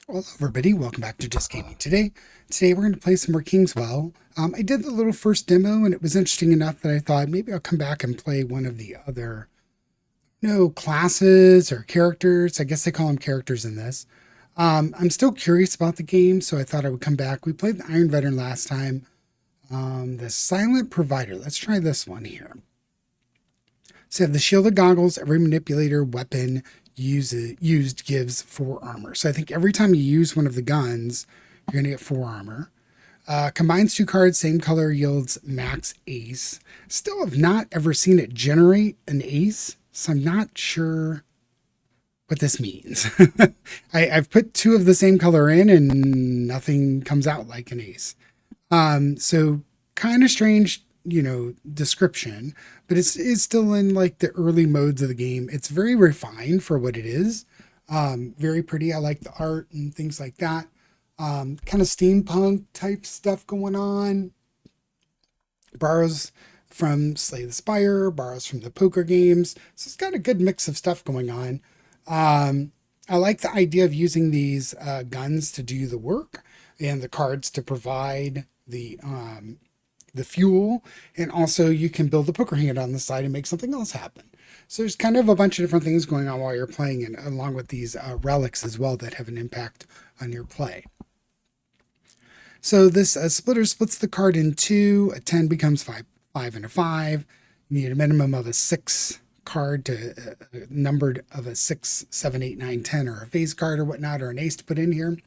Well, hello everybody, welcome back to Just Gaming Today. Today we're going to play some more Kingswell. I did the little first demo and it was interesting enough that I thought maybe I'll come back and play one of the other, classes or characters. I guess they call them characters in this. I'm still curious about the game, so I thought I would come back. We played the Iron Veteran last time. The Silent Provider. Let's try this one here. So you have the shielded goggles. Every manipulator weapon used gives 4 armor. So I think every time you use one of the guns, you're going to get 4 armor. Combines 2 cards, same color, yields max ace. Still have not ever seen it generate an ace, so I'm not sure what this means. I've put 2 of the same color in and nothing comes out like an ace. So kind of strange, description, but it's still in like the early modes of the game. It's very refined for what it is. Very pretty. I like the art and things like that. Kind of steampunk type stuff going on. Borrows from Slay the Spire, borrows from the poker games. So it's got a good mix of stuff going on. I like the idea of using these guns to do the work and the cards to provide the fuel, and also you can build a poker hand on the side and make something else happen. So there's kind of a bunch of different things going on while you're playing, and along with these relics as well that have an impact on your play. So this splitter splits the card in 2. A 10 becomes 5, 5 and a 5. You need a minimum of a 6 card to numbered of a 6, 7, 8, 9, 10, or a phase card or whatnot, or an ace to put in here.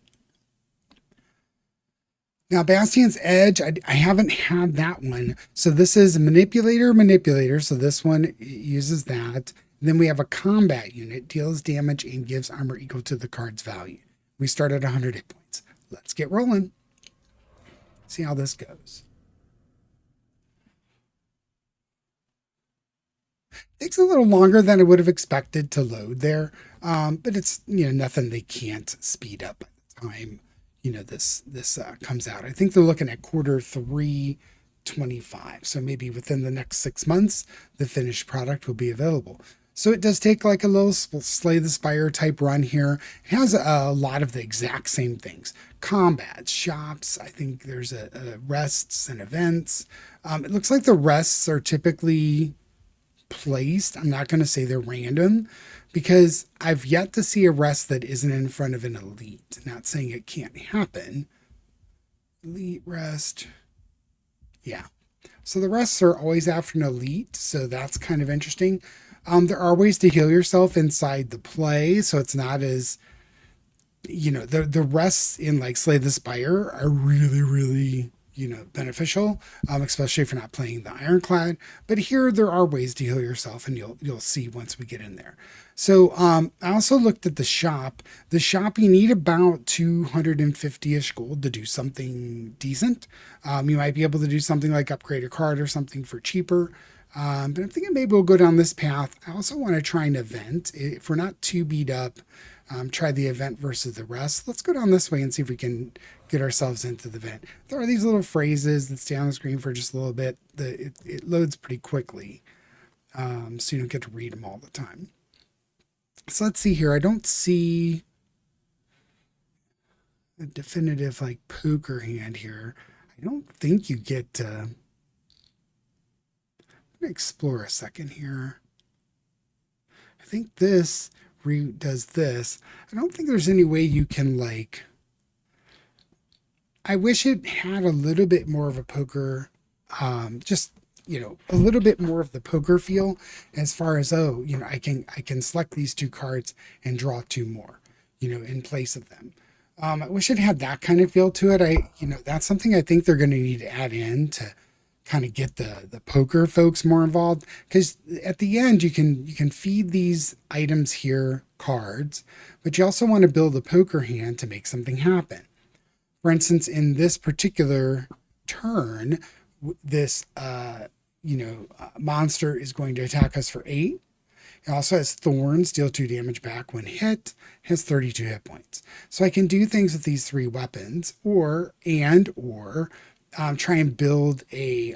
Now, Bastion's Edge, I haven't had that one. So this is manipulator. So this one uses that. Then we have a combat unit, deals damage and gives armor equal to the card's value. We start at 100 hit points. Let's get rolling. See how this goes. Takes a little longer than I would have expected to load there. But it's, nothing they can't speed up by the time this comes out. I think they're looking at Q3 25. So maybe within the next 6 months, the finished product will be available. So it does take like a little Slay the Spire type run here. It has a lot of the exact same things. Combats, shops. I think there's a rests and events. It looks like the rests are typically placed. I'm not going to say they're random, because I've yet to see a rest that isn't in front of an elite. Not saying it can't happen. Elite rest. Yeah. So the rests are always after an elite, so that's kind of interesting. There are ways to heal yourself inside the play, so it's not as, the rests in like Slay the Spire are really, really beneficial, especially if you're not playing the Ironclad. But here there are ways to heal yourself, and you'll see once we get in there. So I also looked at the shop. The shop, you need about 250-ish gold to do something decent. You might be able to do something like upgrade a card or something for cheaper. But I'm thinking maybe we'll go down this path. I also want to try an event. If we're not too beat up, try the event versus the rest. Let's go down this way and see if we can get ourselves into the event. There are these little phrases that stay on the screen for just a little bit. It loads pretty quickly, so you don't get to read them all the time. So let's see here. I don't see a definitive like poker hand here. I don't think you get to... I'm going to explore a second here. I think this does this. I don't think there's any way you can like... I wish it had a little bit more of a poker, just, a little bit more of the poker feel, as far as, I can select these 2 cards and draw 2 more, in place of them. I wish it had that kind of feel to it. That's something I think they're going to need to add in to kind of get the poker folks more involved, because at the end you can feed these items here cards, but you also want to build a poker hand to make something happen. For instance, in this particular turn, this monster is going to attack us for 8. It also has thorns, deal 2 damage back when hit, has 32 hit points. So I can do things with these 3 weapons, or try and build a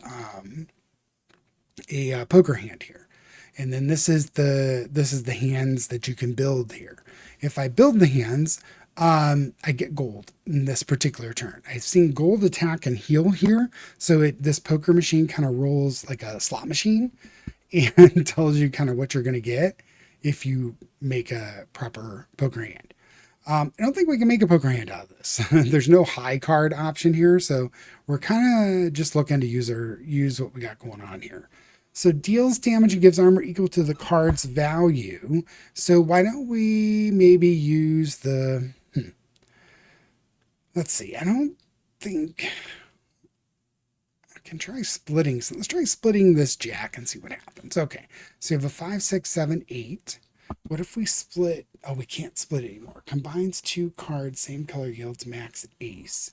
poker hand here. And then this is the hands that you can build here. If I build the hands, I get gold in this particular turn. I've seen gold attack and heal here. So this poker machine kind of rolls like a slot machine and tells you kind of what you're going to get if you make a proper poker hand. I don't think we can make a poker hand out of this. There's no high card option here, so we're kind of just looking to use what we got going on here. So deals damage and gives armor equal to the card's value. So why don't we maybe use the... Let's see. I don't think... I can try splitting. So let's try splitting this jack and see what happens. Okay. So you have a 5, 6, 7, 8. What if we split? Oh, we can't split anymore. Combines 2 cards, same color, yields max ace.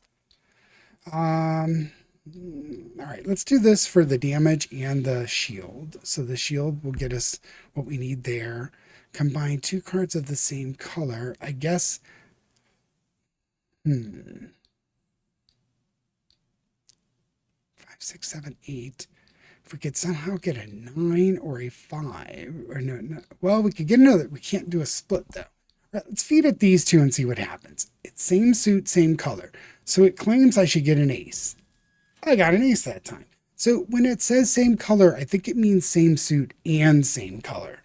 All right, let's do this for the damage and the shield. So the shield will get us what we need there. Combine 2 cards of the same color. I guess. 5, 6, 7, 8. If we could somehow get a 9 or a 5, or no, well, we could get another. We can't do a split though. Right, let's feed it these two and see what happens. It's same suit, same color. So it claims I should get an ace. I got an ace that time. So when it says same color, I think it means same suit and same color.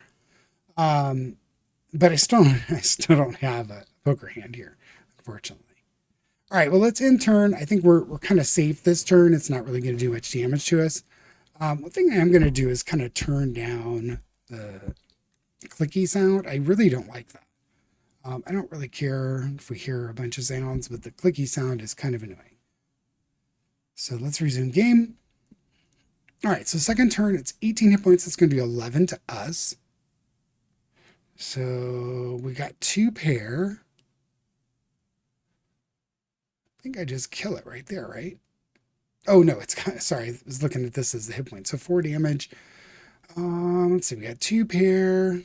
But I still don't have a poker hand here, unfortunately. All right, well, let's end turn. I think we're kind of safe this turn. It's not really going to do much damage to us. One thing I am going to do is kind of turn down the clicky sound. I really don't like that. I don't really care if we hear a bunch of sounds, but the clicky sound is kind of annoying. So let's resume game. All right, so second turn, it's 18 hit points. It's going to be 11 to us. So we got 2 pair. I think I just kill it right there, right? Oh, no, it's kind of, sorry, I was looking at this as the hit point. So 4 damage. Let's see, we got 2 pair.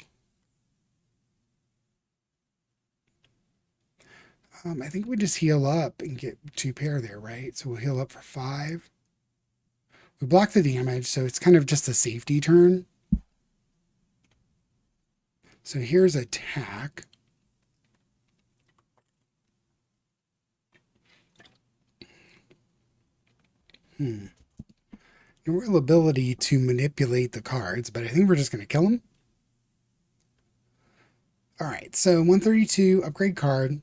I think we just heal up and get 2 pair there, right? So we'll heal up for 5. We block the damage, so it's kind of just a safety turn. So here's attack. No real ability to manipulate the cards, but I think we're just going to kill them. All right, so 132, upgrade card.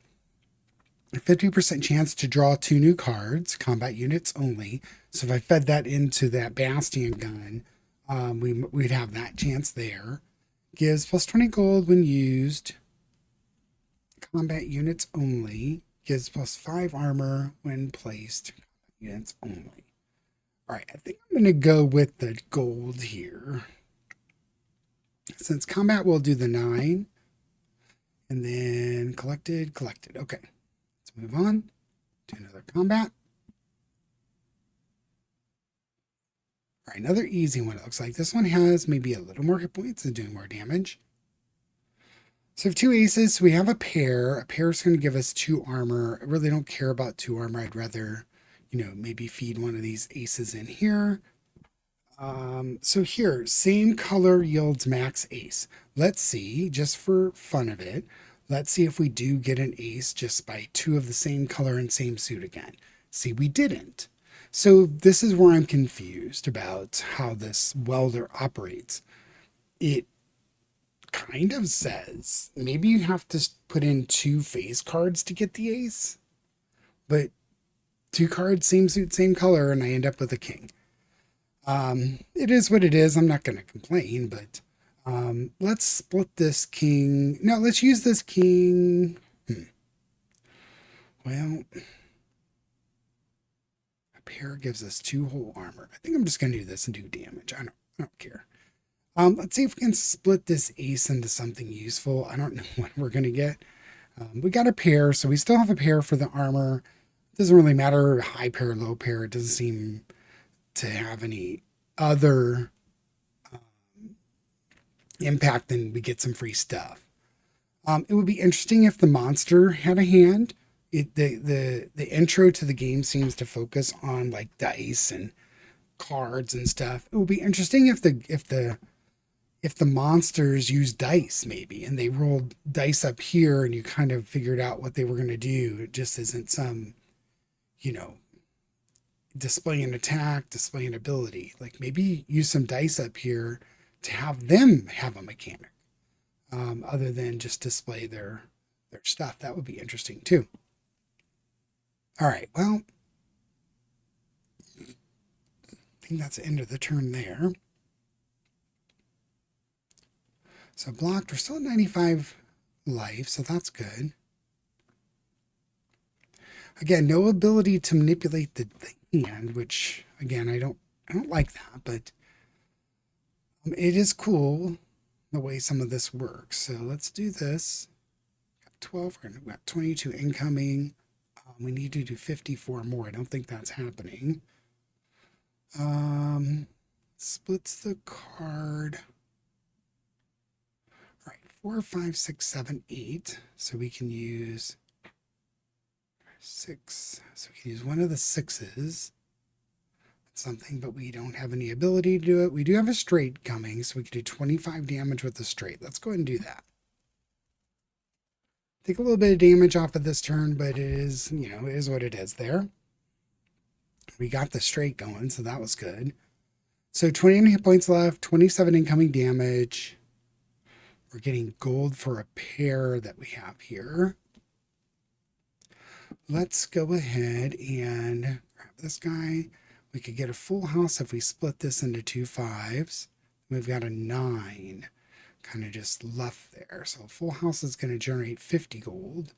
50% chance to draw 2 new cards, combat units only. So if I fed that into that Bastion gun, we'd have that chance there. Gives plus 20 gold when used. Combat units only. Gives plus 5 armor when placed. Units only. All right, I think I'm going to go with the gold here. Since combat will do the 9. And then collected. Okay. Let's move on to another combat. All right, another easy one. It looks like this one has maybe a little more hit points and doing more damage. So we have 2 aces. So we have a pair. A pair is going to give us 2 armor. I really don't care about 2 armor. I'd rather, maybe feed one of these aces in here. So here, same color yields max ace. Let's see, just for fun of it, let's see if we do get an ace just by 2 of the same color and same suit again. See, we didn't. So this is where I'm confused about how this welder operates. It kind of says maybe you have to put in 2 face cards to get the ace, but 2 cards, same suit, same color, and I end up with a king. It is what it is. I'm not going to complain, but let's split this king. No, let's use this king. Well, a pair gives us 2 whole armor. I think I'm just going to do this and do damage. I don't care. Let's see if we can split this ace into something useful. I don't know what we're going to get. We got a pair, so we still have a pair for the armor. It doesn't really matter, high pair, low pair. It doesn't seem to have any other impact than we get some free stuff. It would be interesting if the monster had a hand. The intro to the game seems to focus on like dice and cards and stuff. It would be interesting if the if the monsters use dice maybe, and they rolled dice up here and you kind of figured out what they were going to do. It just isn't some, you know, display an attack, display an ability. Like maybe use some dice up here to have them have a mechanic, other than just display their stuff. That would be interesting too. All right, well, I think that's the end of the turn there. So blocked, we're still at 95 life, so that's good. Again, no ability to manipulate the hand, which again I don't like that, but it is cool the way some of this works. So let's do this. Got 12, we've got 22 incoming. We need to do 54 more. I don't think that's happening. Splits the card. All right, 4, 5, 6, 7, 8. So we can use 6. So we can use one of the 6s. Something, but we don't have any ability to do it. We do have a straight coming, so we can do 25 damage with the straight. Let's go ahead and do that. Take a little bit of damage off of this turn, but it is, you know, it is what it is there. We got the straight going, so that was good. So 20 hit points left, 27 incoming damage. We're getting gold for a pair that we have here. Let's go ahead and grab this guy. We could get a full house if we split this into 2 5s. We've got a 9 kind of just left there. So a full house is going to generate 50 gold.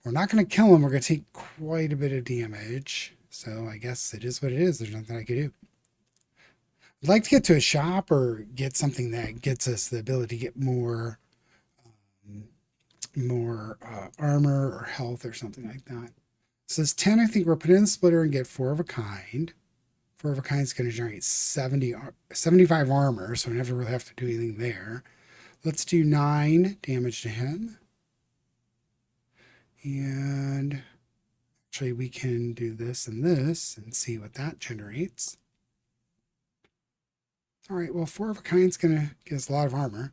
We're not going to kill him. We're going to take quite a bit of damage. So I guess it is what it is. There's nothing I could do. I'd like to get to a shop or get something that gets us the ability to get more armor or health or something like that. So this 10, I think we're putting in the splitter and get 4 of a kind. 4 of a kind is going to generate 75 armor, so we never really have to do anything there. Let's do 9 damage to him. And actually we can do this and see what that generates. All right, well, 4 of a kind is going to give us a lot of armor.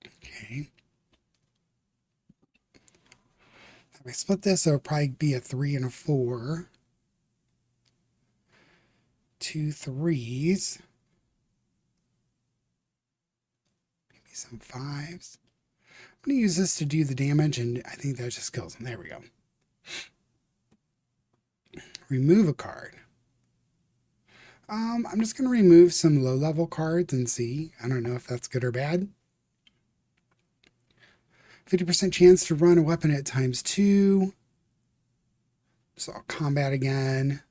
Okay. If I split this, it'll probably be a 3 and a 4. 2 3s. Maybe some 5s. I'm going to use this to do the damage, and I think that just kills him. There we go. Remove a card. I'm just going to remove some low-level cards and see. I don't know if that's good or bad. 50% chance to run a weapon at ×2. So I'll combat again.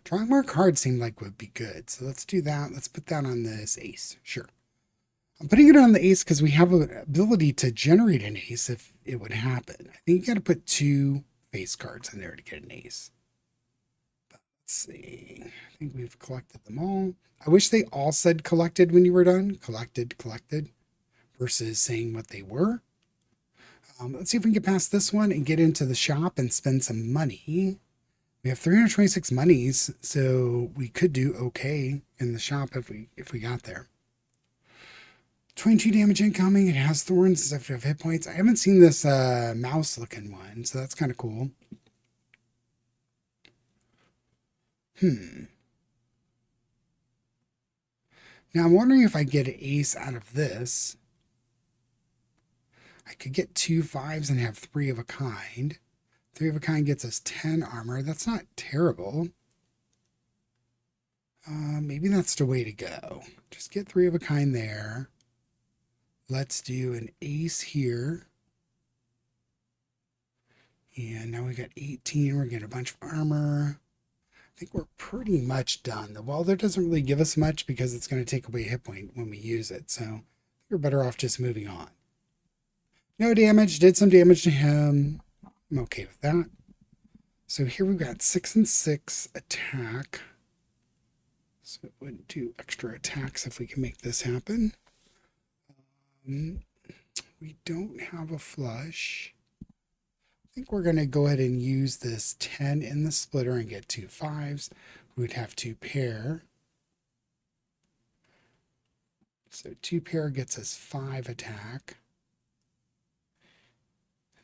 Drawing more cards seemed like would be good. So let's do that. Let's put that on this ace. Sure. I'm putting it on the ace because we have an ability to generate an ace if it would happen. I think you got to put 2 face cards in there to get an ace. But let's see. I think we've collected them all. I wish they all said collected when you were done. Collected, versus saying what they were. Let's see if we can get past this one and get into the shop and spend some money. We have 326 monies, so we could do okay in the shop if we got there. 22 damage incoming. It has thorns instead of hit points. I haven't seen this mouse looking one, so that's kind of cool. Now I'm wondering if I get an ace out of this. I could get 2 5s and have 3 of a kind. 3 of a kind gets us 10 armor. That's not terrible. Maybe that's the way to go. Just get 3 of a kind there. Let's do an ace here. And now we got 18. We're getting a bunch of armor. I think we're pretty much done. The welder doesn't really give us much because it's going to take away a hit point when we use it. So we're better off just moving on. No damage. Did some damage to him. I'm okay with that. So here we've got 6 and 6 attack. So it wouldn't do extra attacks if we can make this happen. We don't have a flush. think we're going to go ahead and use this 10 in the splitter and get 2 5s. We would have 2 pair. So 2 pair gets us 5 attack.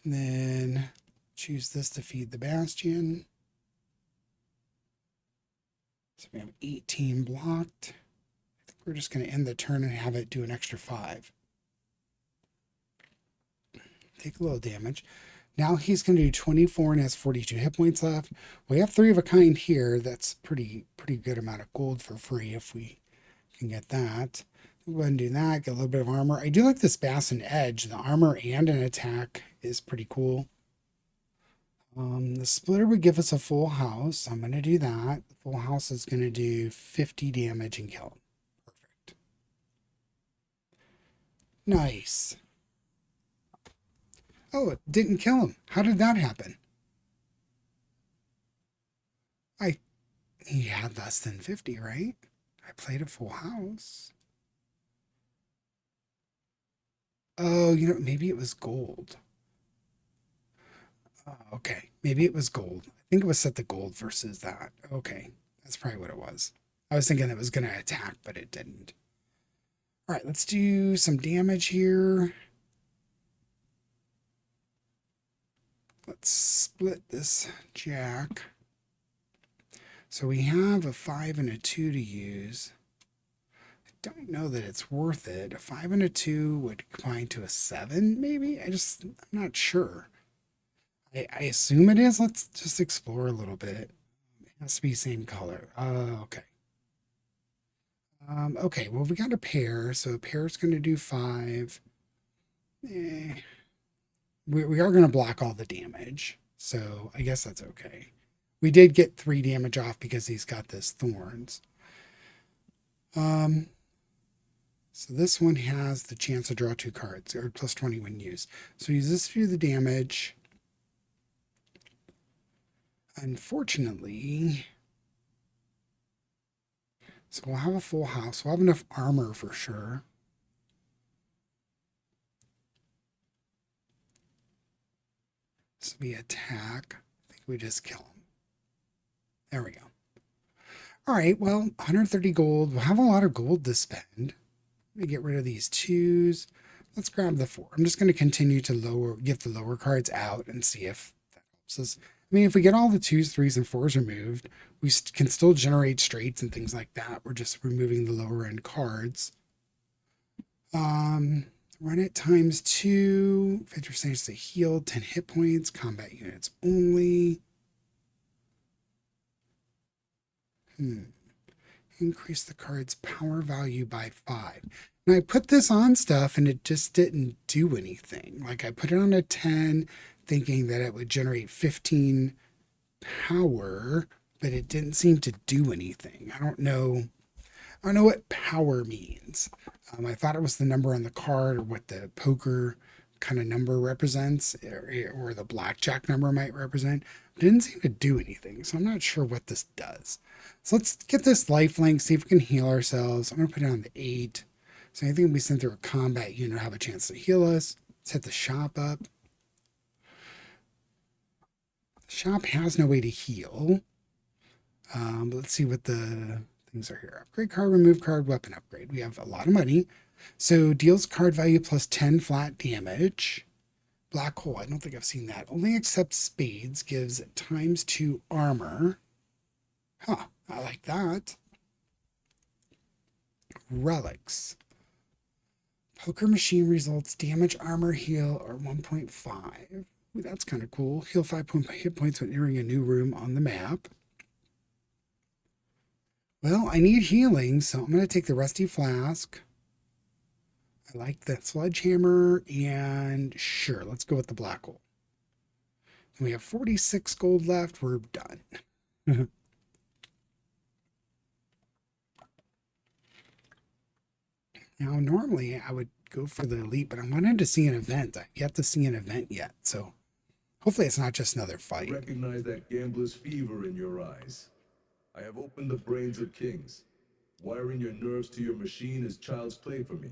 And then choose this to feed the bastion. So we have 18 blocked. I think we're just going to end the turn and have it do an extra 5. Take a little damage. Now he's going to do 24 and has 42 hit points left. We have 3 of a kind here. That's pretty good amount of gold for free if we can get that. We'll go ahead and do that. Get a little bit of armor. I do like this Bastion Edge. The armor and an attack is pretty cool. The splitter would give us a full house. I'm going to do that. The full house is going to do 50 damage and kill him. Perfect. Nice. Oh, it didn't kill him. How did that happen? He had less than 50, right? I played a full house. Oh, maybe it was gold. Okay, maybe it was gold. I think it was set to gold versus that. Okay, that's probably what it was. I was thinking it was going to attack, but it didn't. All right, let's do some damage here. Let's split this jack. So we have a 5 and a 2 to use. I don't know that it's worth it. A 5 and a 2 would combine to a 7, maybe? I'm not sure. I assume it is. Let's just explore a little bit. It has to be same color. Okay. Okay, well, we got a pair, so a pair is going to do 5. We are going to block all the damage, so I guess that's okay. We did get 3 damage off because he's got this thorns. So this one has the chance to draw 2 cards, or plus 20 when used. So use this to do the damage. Unfortunately, so we'll have a full house. We'll have enough armor for sure. So we attack. I think we just kill him. There we go. All right, well, 130 gold. We'll have a lot of gold to spend. Let me get rid of these 2s. Let's grab the 4. I'm just going to continue to get the lower cards out and see if that helps us. I mean, if we get all the 2s, 3s, and 4s removed, we can still generate straights and things like that. We're just removing the lower end cards. Run it times 2. 50% to heal, 10 hit points, combat units only. Increase the card's power value by 5. And I put this on stuff and it just didn't do anything. Like I put it on a 10 thinking that it would generate 15 power, but it didn't seem to do anything. I don't know what power means. I thought it was the number on the card or what the poker kind of number represents or the blackjack number might represent. It didn't seem to do anything, so I'm not sure what this does. So let's get this lifelink, see if we can heal ourselves. I'm going to put it on the 8. So anything we send through a combat unit will have a chance to heal us. Let's hit the shop up. The shop has no way to heal. But let's see what the things are here. Upgrade card, remove card, weapon upgrade. We have a lot of money. So deals card value plus 10 flat damage. Black hole, I don't think I've seen that. Only accepts spades, gives times 2 armor. Huh, I like that. Relics. Poker machine results, damage, armor, heal, or 1.5. Ooh, that's kind of cool. Heal 5 hit points when entering a new room on the map. Well, I need healing, so I'm going to take the rusty flask. I like the sledgehammer, and sure, let's go with the black hole. And we have 46 gold left. We're done. Now, normally I would go for the elite, but I wanted to see an event. I've yet to see an event yet, so hopefully it's not just another fight. Recognize that gambler's fever in your eyes. I have opened the brains of kings. Wiring your nerves to your machine is child's play for me.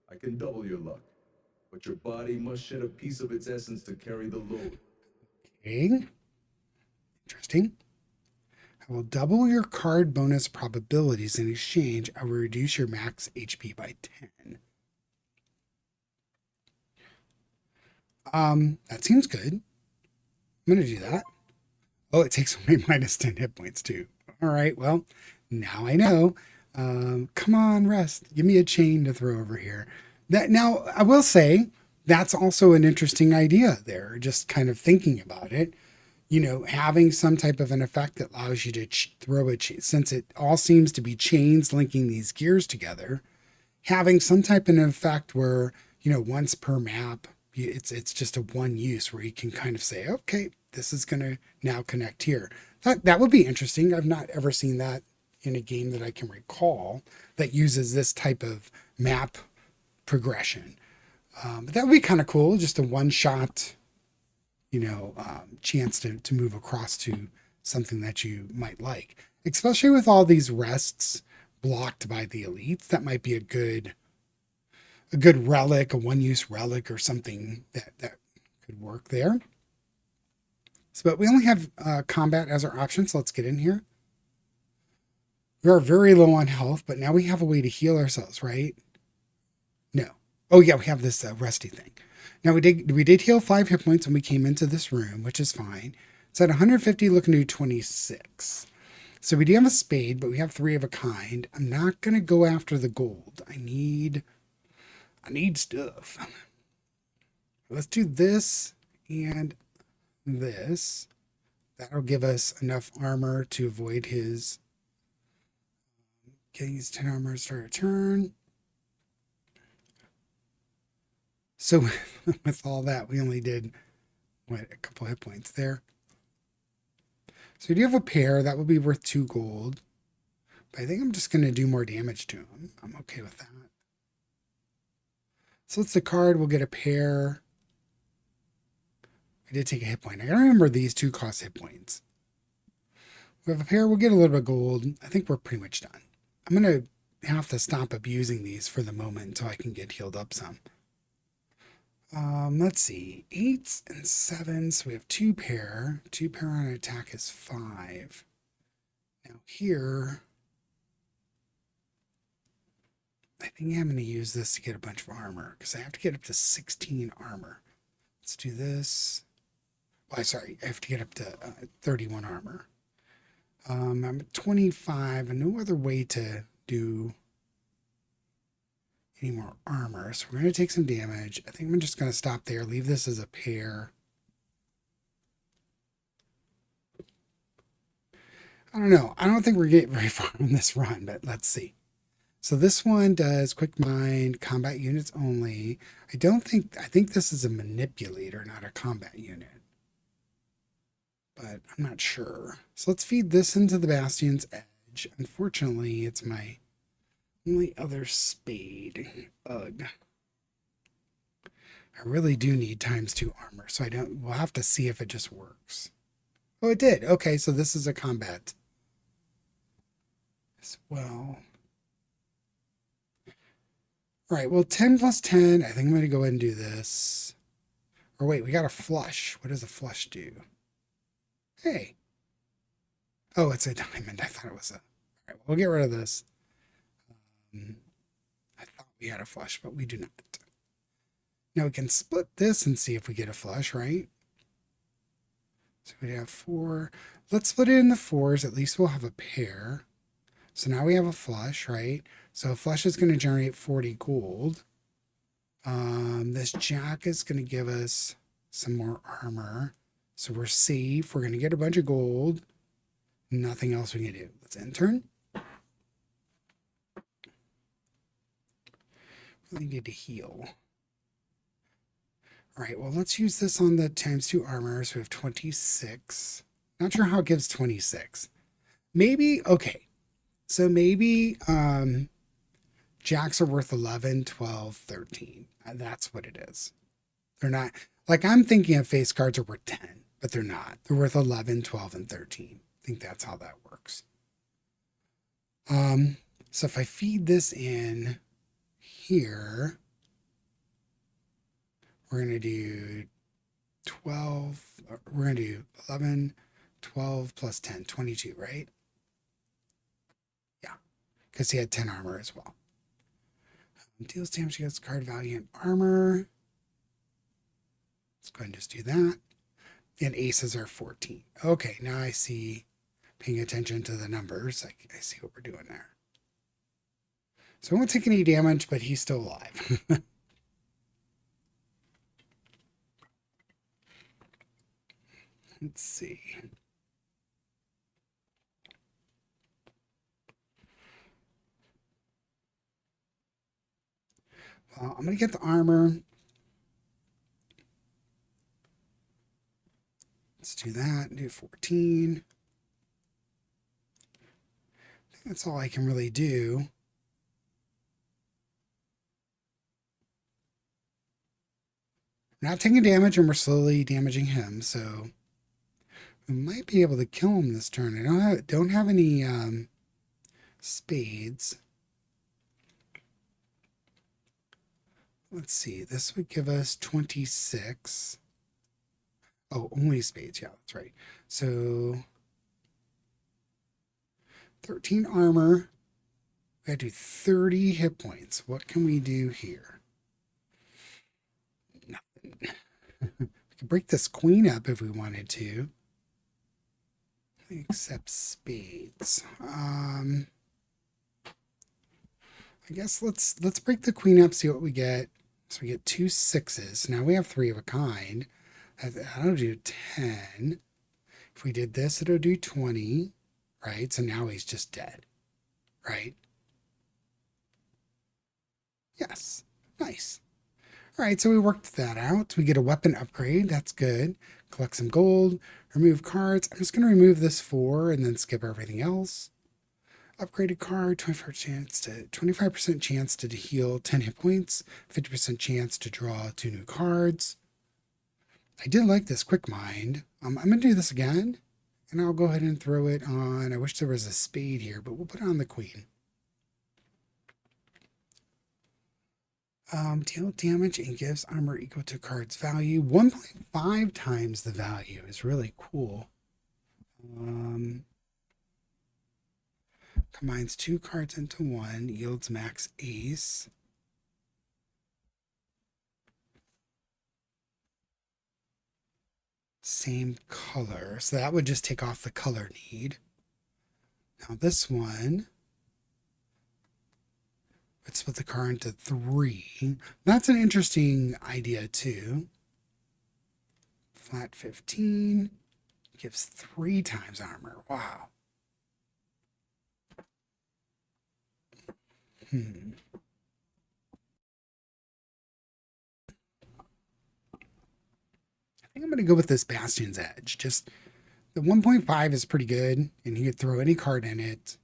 I can double your luck, but your body must shed a piece of its essence to carry the load. Okay. Interesting. I will double your card bonus probabilities in exchange. I will reduce your max HP by 10. That seems good. I'm gonna do that. Oh, it takes away minus 10 hit points too. All right, well, now I know. Come on, rest. Give me a chain to throw over here. That now I will say that's also an interesting idea there. Just kind of thinking about it, having some type of an effect that allows you to throw a since it all seems to be chains linking these gears together, having some type of an effect where, once per map, it's just a one use where you can kind of say, okay, this is going to now connect here. That would be interesting. I've not ever seen that in a game that I can recall that uses this type of map progression. But that would be kind of cool. Just a one shot, chance to move across to something that you might like, especially with all these rests blocked by the elites. That might be a good relic, a one-use relic or something that could work there. So, but we only have combat as our option, so let's get in here. We are very low on health, but now we have a way to heal ourselves, right? No. Oh yeah, we have this rusty thing. Now we did heal 5 hit points when we came into this room, which is fine. It's at 150, looking to do 26. So we do have a spade, but we have 3 of a kind. I'm not gonna go after the gold. I need stuff. Let's do this and this. That'll give us enough armor to avoid his getting his 10 armor start a turn. So with all that, we only did a couple hit points there. So we do have a pair that will be worth 2 gold, but I think I'm just going to do more damage to him. I'm okay with that. So it's the card. We'll get a pair. We did take a hit point. I gotta remember these 2 cost hit points. We have a pair. We'll get a little bit of gold. I think we're pretty much done. I'm going to have to stop abusing these for the moment until I can get healed up some. Let's see. 8s and 7s. So we have 2 pair. 2 pair on an attack is 5. Now here, I think I'm going to use this to get a bunch of armor because I have to get up to 16 armor. Let's do this. Well, sorry, I have to get up to 31 armor. I'm at 25 and no other way to do any more armor. So we're going to take some damage. I think I'm just going to stop there. Leave this as a pair. I don't know. I don't think we're getting very far on this run, but let's see. So this one does quick mind, combat units only. I think this is a manipulator, not a combat unit. But I'm not sure. So let's feed this into the Bastion's Edge. Unfortunately, it's my only other spade. Ugh. I really do need ×2 armor, so we'll have to see if it just works. Oh, it did. Okay, so this is a combat as well. All right, well, 10 plus 10. I think I'm going to go ahead and do this. Or wait, we got a flush. What does a flush do? Hey. Oh, it's a diamond. I thought it was a... All right, we'll get rid of this. I thought we had a flush, but we do not. Now we can split this and see if we get a flush, right? So we have 4. Let's split it into 4s. At least we'll have a pair. So now we have a flush, right? So a flush is going to generate 40 gold. This jack is going to give us some more armor. So we're safe. We're going to get a bunch of gold. Nothing else we can do. Let's end turn. Really need to heal. All right, well, let's use this on the ×2 armor. So we have 26. Not sure how it gives 26. Maybe, okay. So maybe jacks are worth 11, 12, 13. That's what it is. They're not, like I'm thinking of face cards are worth 10, but they're not. They're worth 11, 12, and 13. I think that's how that works. So if I feed this in here, we're going to do 12. We're going to do 11, 12 plus 10, 22, right? Yeah, because he had 10 armor as well. Deals damage against card value and armor. Let's go ahead and just do that. And aces are 14. Okay, now I see, paying attention to the numbers, I see what we're doing there. So I won't take any damage, but he's still alive. Let's see. Well, I'm going to get the armor. Let's do that. Do 14. I think that's all I can really do. We're not taking damage, and we're slowly damaging him, so we might be able to kill him this turn. I don't have any spades. Let's see. This would give us 26. Oh, only spades. Yeah, that's right. So 13 armor. We got to do 30 hit points. What can we do here? Nothing. We could break this queen up if we wanted to. Except spades. I guess let's break the queen up, see what we get. So we get 2 6s. Now we have 3 of a kind. That'll do 10. If we did this, it'll do 20, right? So now he's just dead, right? Yes. Nice. All right, so we worked that out. We get a weapon upgrade. That's good. Collect some gold. Remove cards. I'm just going to remove this 4 and then skip everything else. Upgraded card, 25% chance to heal 10 hit points, 50% chance to draw 2 new cards. I did like this quick mind. I'm going to do this again, and I'll go ahead and throw it on. I wish there was a spade here, but we'll put it on the queen. Deal damage and gives armor equal to card's value. 1.5 times the value is really cool. Combines 2 cards into 1, yields max ace. Same color, so that would just take off the color need. Now this one, let's split the card into 3. That's an interesting idea too. Flat 15 gives 3 times armor. Wow. I think I'm going to go with this Bastion's Edge. Just the 1.5 is pretty good, and you could throw any card in it.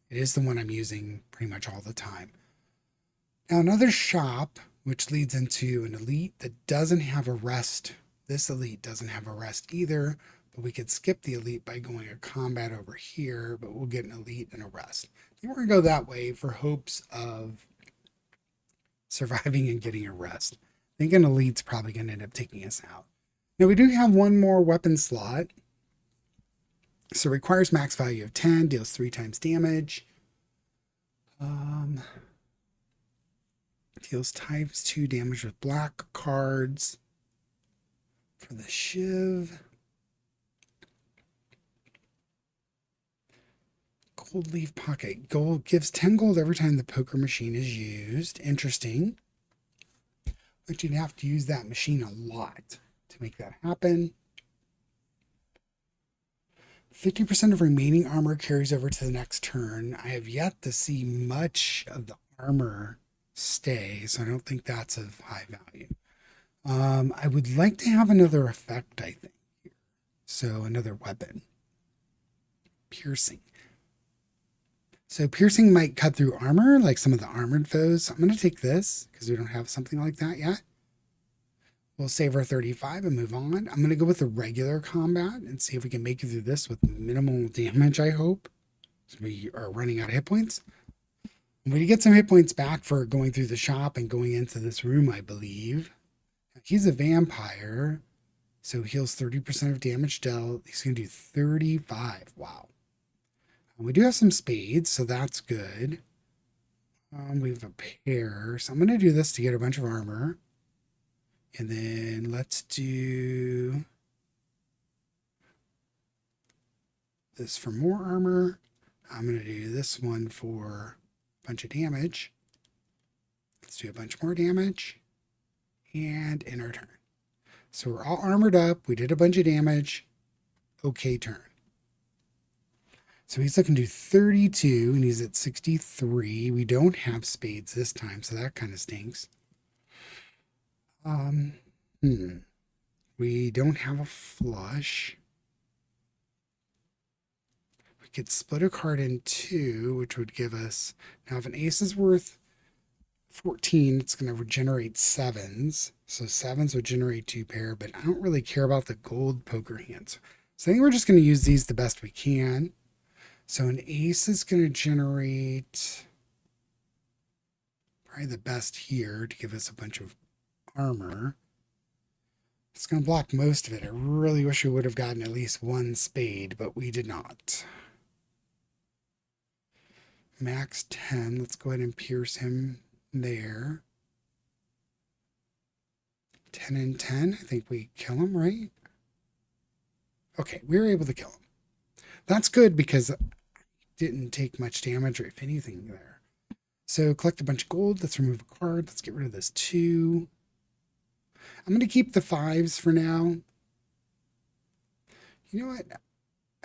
It is the one I'm using pretty much all the time. Now another shop, which leads into an elite that doesn't have a rest. This elite doesn't have a rest either, but we could skip the elite by going a combat over here, but we'll get an elite and a rest. I think we're going to go that way for hopes of surviving and getting a rest. I think an elite's probably going to end up taking us out. Now we do have one more weapon slot. So it requires max value of 10, deals 3 times damage. Deals times 2 damage with black cards. For the Shiv. Gold leaf pocket. Gold gives 10 gold every time the poker machine is used. Interesting. But you'd have to use that machine a lot to make that happen. 50% of remaining armor carries over to the next turn. I have yet to see much of the armor stay, so I don't think that's of high value. I would like to have another effect, I think. So another weapon. Piercing. So piercing might cut through armor, like some of the armored foes. So I'm going to take this, because we don't have something like that yet. We'll save our 35 and move on. I'm going to go with the regular combat and see if we can make it through this with minimal damage, I hope. So we are running out of hit points. We get some hit points back for going through the shop and going into this room, I believe. He's a vampire, So heals 30% of damage dealt. He's going to do 35. Wow. We do have some spades, so that's good. We have a pair. So I'm going to do this to get a bunch of armor. And then let's do this for more armor. I'm going to do this one for a bunch of damage. Let's do a bunch more damage. And in our turn. So we're all armored up. We did a bunch of damage. Okay, turn. So he's looking to do 32 and he's at 63. We don't have spades this time, so that kind of stinks. We don't have a flush. We could split a card in two, which would give us, now if an ace is worth 14, it's going to generate sevens. So sevens would generate two pair, but I don't really care about the gold poker hands. So I think we're just going to use these the best we can. So an ace is going to generate probably the best here to give us a bunch of armor. It's going to block most of it. I really wish we would have gotten at least one spade, but we did not. Max 10. Let's go ahead and pierce him there. 10 and 10. I think we kill him, right? Okay, we were able to kill him. That's good because it didn't take much damage, or if anything, there. So collect a bunch of gold. Let's remove a card. Let's get rid of this 2. I'm going to keep the 5s for now. You know what?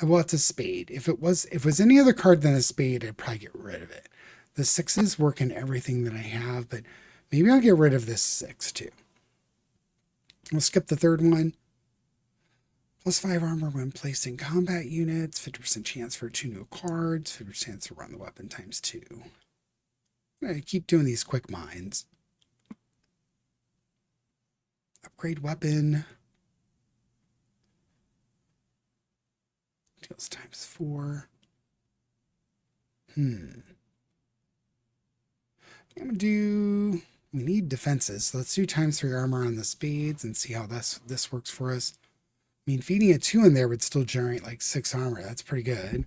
Well, it's a spade. If it was any other card than a spade, I'd probably get rid of it. The 6s work in everything that I have, but maybe I'll get rid of this 6 too. We'll skip the third one. Plus 5 armor when placing combat units. 50% chance for 2 new cards. 50% chance to run the weapon times 2. I'm going to keep doing these quick mines. Upgrade weapon. Deals times 4. I'm going to do... We need defenses. So let's do times 3 armor on the spades and see how this works for us. I mean, feeding a 2 in there would still generate like 6 armor. That's pretty good.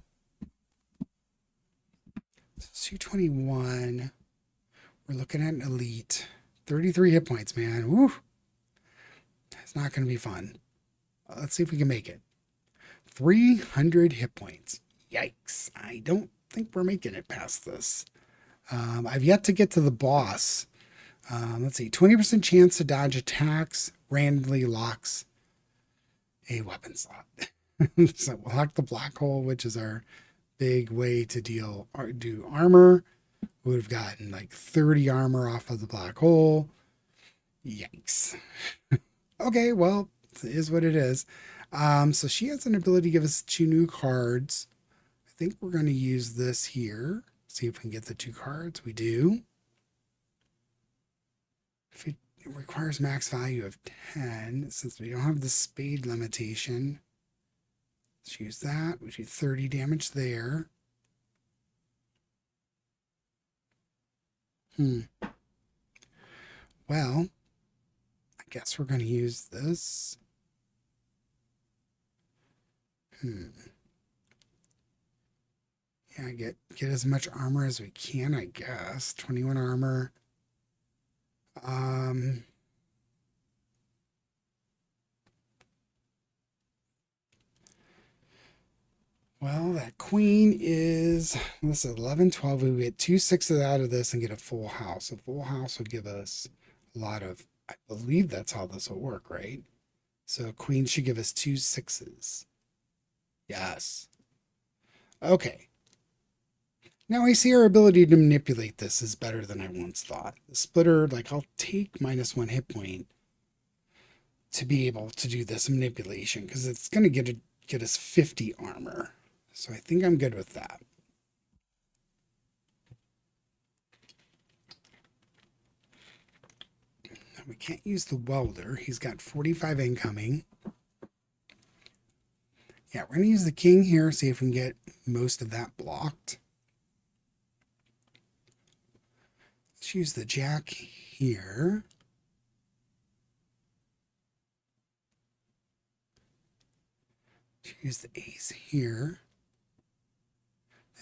So 221. We're looking at an elite. 33 hit points, man. Woo! It's not going to be fun. Let's see if we can make it. 300 hit points. Yikes. I don't think we're making it past this. I've yet to get to the boss. Let's see. 20% chance to dodge attacks. Randomly locks a weapon slot. So we'll lock the black hole, which is our big way to do armor. We would have gotten like 30 armor off of the black hole. Yikes. Okay, well, it is what it is. So she has an ability to give us 2 new cards. I think we're going to use this here. See if we can get the 2 cards. We do. If it requires max value of 10, since we don't have the spade limitation, let's use that. We do 30 damage there. Well, I guess we're going to use this. Yeah, get as much armor as we can, I guess. 21 armor. Well, that queen is, this is 11, 12. We get 2 6s out of this and get a full house. A full house would give us a lot of, I believe that's how this will work, right? So queen should give us 2 6s. Yes. Okay. Now I see our ability to manipulate this is better than I once thought. The splitter, like I'll take -1 hit point to be able to do this manipulation because it's going to get us 50 armor. So I think I'm good with that. Now we can't use the welder. He's got 45 incoming. Yeah, we're going to use the king here, see if we can get most of that blocked. Let's use the jack here. use the ace here.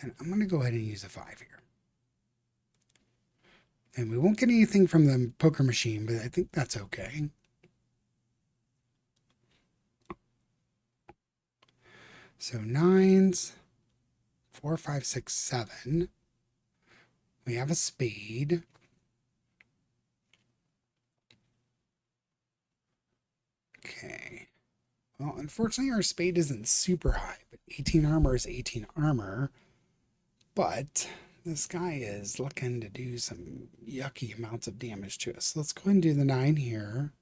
And I'm going to go ahead and use a 5 here. And we won't get anything from the poker machine, but I think that's okay. So 9s, 4, 5, 6, 7. We have a spade. Okay. Well, unfortunately, our spade isn't super high, but 18 armor is 18 armor. But this guy is looking to do some yucky amounts of damage to us. Let's go ahead and do the 9 here.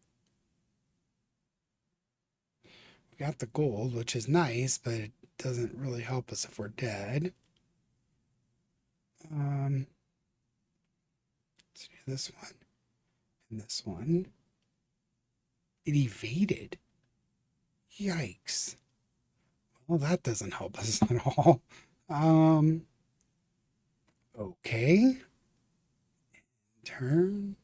We got the gold, which is nice, but it doesn't really help us if we're dead. Let's do this one and this one. It evaded. Yikes. Well, that doesn't help us at all. Okay. Turn.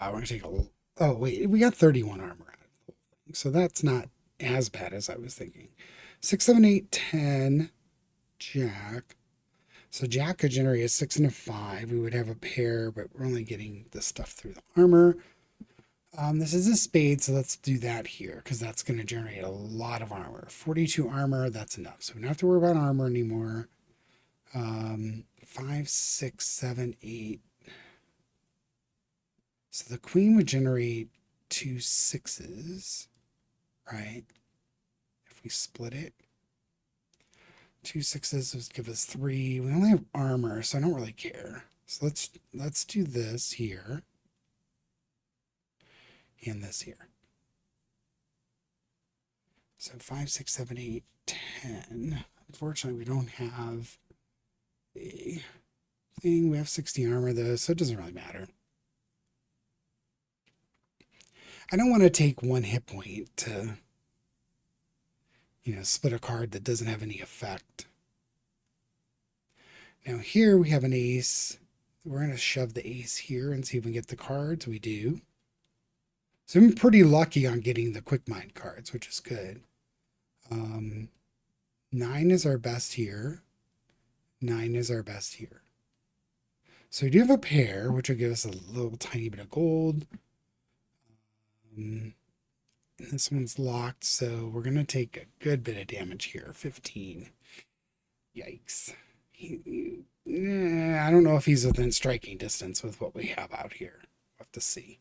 Wow, we're gonna take a. Oh wait, we got 31 armor out of the whole thing, so that's not as bad as I was thinking. 6, 7, 8, 10. Jack. So Jack could generate a 6 and a 5. We would have a pair, but we're only getting the stuff through the armor. This is a spade, so let's do that here because that's going to generate a lot of armor. 42 armor, that's enough. So we don't have to worry about armor anymore. 5, 6, 7, 8. So the queen would generate 2 6s, right? If we split it. 2 6s would give us 3. We only have armor, so I don't really care. So let's do this here. And this here. So 5, 6, 7, 8, 10. Unfortunately, we don't have a thing. We have 60 armor though, so it doesn't really matter. I don't want to take 1 hit point to, split a card that doesn't have any effect. Now here we have an ace. We're going to shove the ace here and see if we can get the cards. We do. So I'm pretty lucky on getting the quick mind cards, which is good. 9 is our best here. 9 is our best here. So we do have a pair, which will give us a little tiny bit of gold. This one's locked, so we're going to take a good bit of damage here. 15. Yikes. I don't know if he's within striking distance with what we have out here. We'll have to see.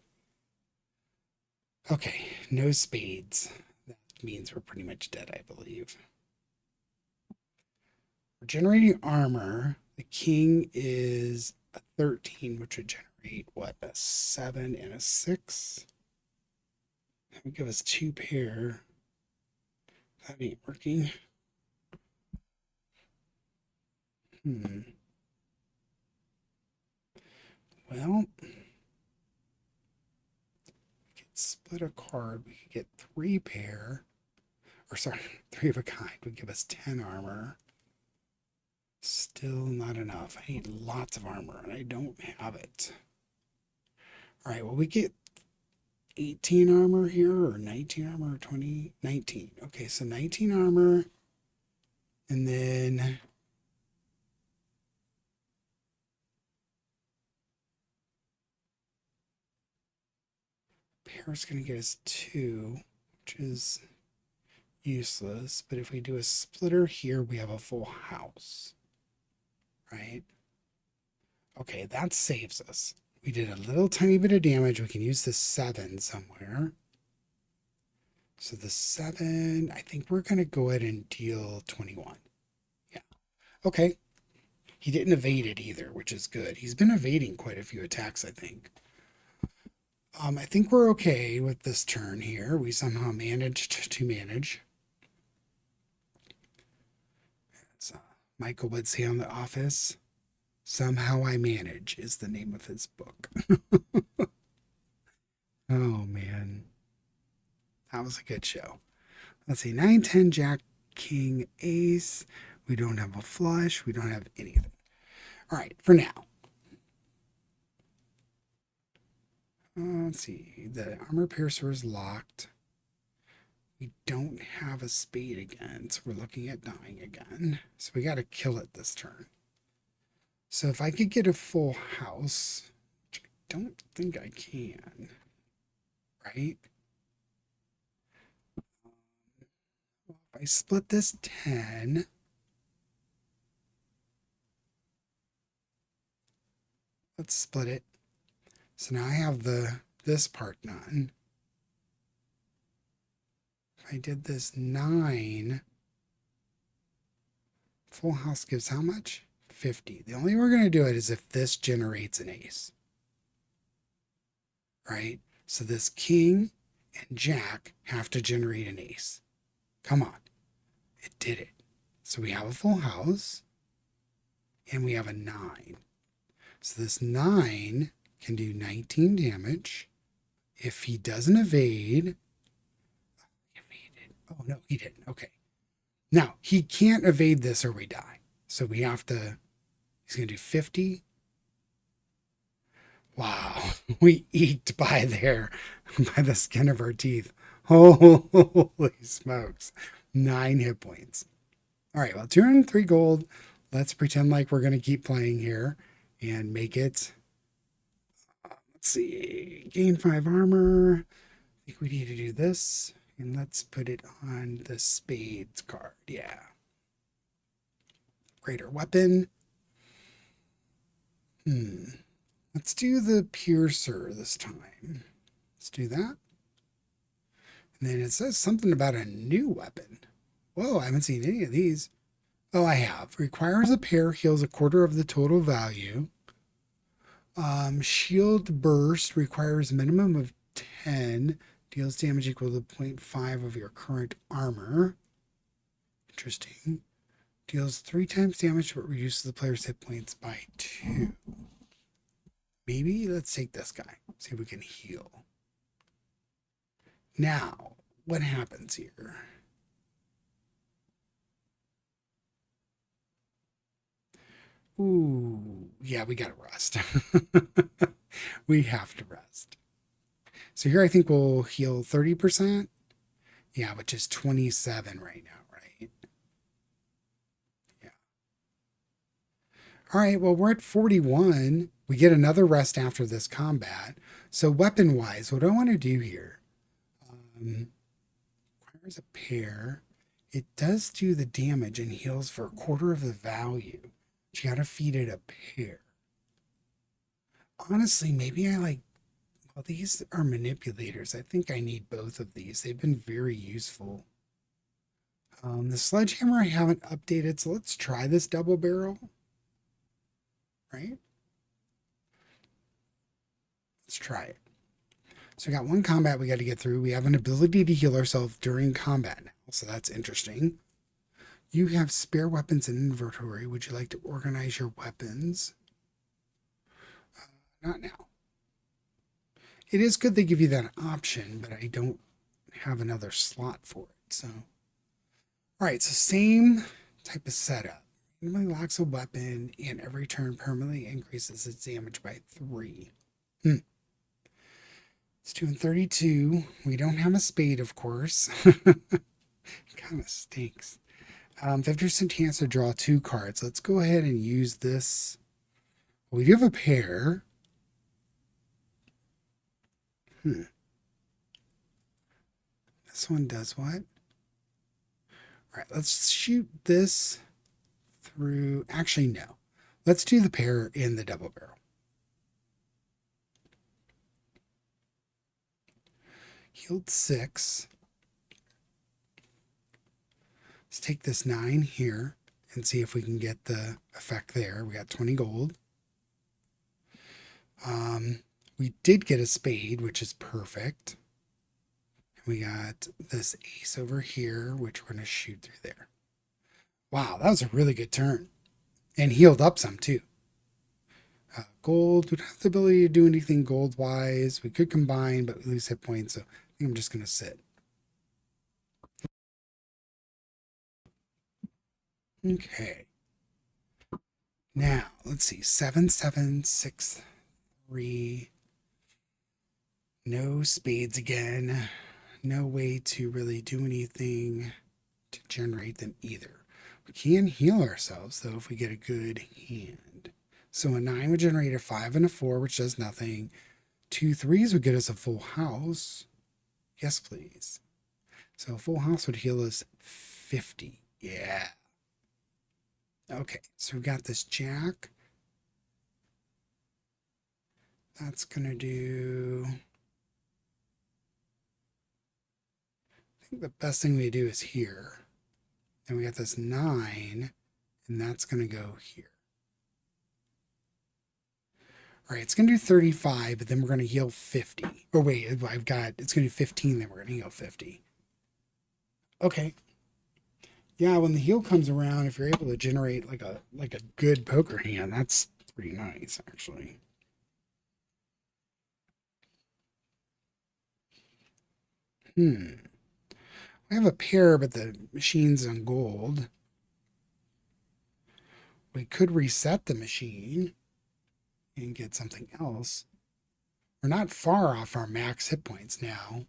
Okay, no spades. That means we're pretty much dead, I believe. We're generating armor. The king is a 13, which would generate, what, a 7 and a 6? That would give us 2 pair. That ain't working. Well, split a card, we could get 3 pair, or sorry, 3 of a kind would give us 10 armor. Still not enough. I need lots of armor and I don't have it. All right, well, we get 18 armor here, or 19 armor, or 20, 19. Okay, so 19 armor, and then pair's going to get us 2, which is useless. But if we do a splitter here, we have a full house, right? Okay, that saves us. We did a little tiny bit of damage. We can use the 7 somewhere. So the 7, I think we're going to go ahead and deal 21. Yeah. Okay. He didn't evade it either, which is good. He's been evading quite a few attacks, I think. I think we're okay with this turn here. We somehow managed to manage. As Michael would say on The Office, Somehow I Manage is the name of his book. Oh, man. That was a good show. Let's see. 9, 10, Jack, King, Ace. We don't have a flush. We don't have anything. All right, for now. Let's see. The armor piercer is locked. We don't have a spade again, so we're looking at dying again. So we got to kill it this turn. So if I could get a full house, which I don't think I can, right? If I split this 10, let's split it. So now I have this part done. If I did this 9, full house gives how much? 50. The only way we're going to do it is if this generates an ace. Right? So this king and jack have to generate an ace. Come on. It did it. So we have a full house and we have a 9. So this 9 can do 19 damage. If he doesn't evade, oh no, he didn't. Okay. Now he can't evade this or we die. So we have to, he's going to do 50. Wow. We eked by there by the skin of our teeth. Holy smokes. 9 hit points. All right. Well, 203 gold. Let's pretend like we're going to keep playing here and make it. Let's see. Gain 5 armor. I think we need to do this. And let's put it on the spades card. Yeah. Greater weapon. Let's do the piercer this time. Let's do that. And then it says something about a new weapon. Whoa, I haven't seen any of these. Oh, I have. Requires a pair, heals a quarter of the total value. Shield burst requires a minimum of 10. Deals damage equal to 0.5 of your current armor. Interesting. Deals 3 times damage but reduces the player's hit points by 2. Maybe let's take this guy. See if we can heal. Now, what happens here? Ooh, yeah, we gotta rest. We have to rest. So here I think we'll heal 30%. Yeah, which is 27 right now, right? Yeah. All right, well, we're at 41. We get another rest after this combat. So weapon-wise, what do I want to do here? Requires a pair. It does do the damage and heals for a quarter of the value. But you gotta feed it a pair. Honestly, maybe I like, well, these are manipulators. I think I need both of these. They've been very useful. The sledgehammer I haven't updated, so let's try this double barrel. Right? Let's try it. So we got one combat we got to get through. We have an ability to heal ourselves during combat now, so that's interesting. You have spare weapons in inventory. Would you like to organize your weapons? Not now. It is good they give you that option, but I don't have another slot for it. So, all right. So same type of setup. Randomly locks a weapon and every turn permanently increases its damage by 3. It's doing 32. We don't have a spade, of course. Kind of stinks. 50% chance to draw 2 cards. Let's go ahead and use this. We do have a pair. This one does what? All right, let's shoot this through. Actually, no. Let's do the pair in the double barrel. Healed 6. Let's take this 9 here and see if we can get the effect there. We got 20 gold. We did get a spade, which is perfect. And we got this ace over here, which we're going to shoot through there. Wow, that was a really good turn. And healed up some too. Gold, we don't have the ability to do anything gold-wise. We could combine, but we lose hit points, so I think I'm just going to sit. Okay. Now, let's see. 7, 7, 6, 3. No spades again. no way to really do anything to generate them either. We can heal ourselves though if we get a good hand. So a 9 would generate a 5 and a 4, which does nothing. 2 3s would get us a full house. Yes, please. So a full house would heal us 50. Yeah. Okay, so we've got this jack. That's going to do... I think the best thing we do is here. And we got this 9, and that's going to go here. All right, it's going to do 35, but then we're going to heal 50. Oh, wait, it's going to do 15, then we're going to heal 50. Okay. Yeah, when the heal comes around, if you're able to generate like a good poker hand, that's pretty nice, actually. I have a pair, but the machine's on gold. We could reset the machine and get something else. We're not far off our max hit points now.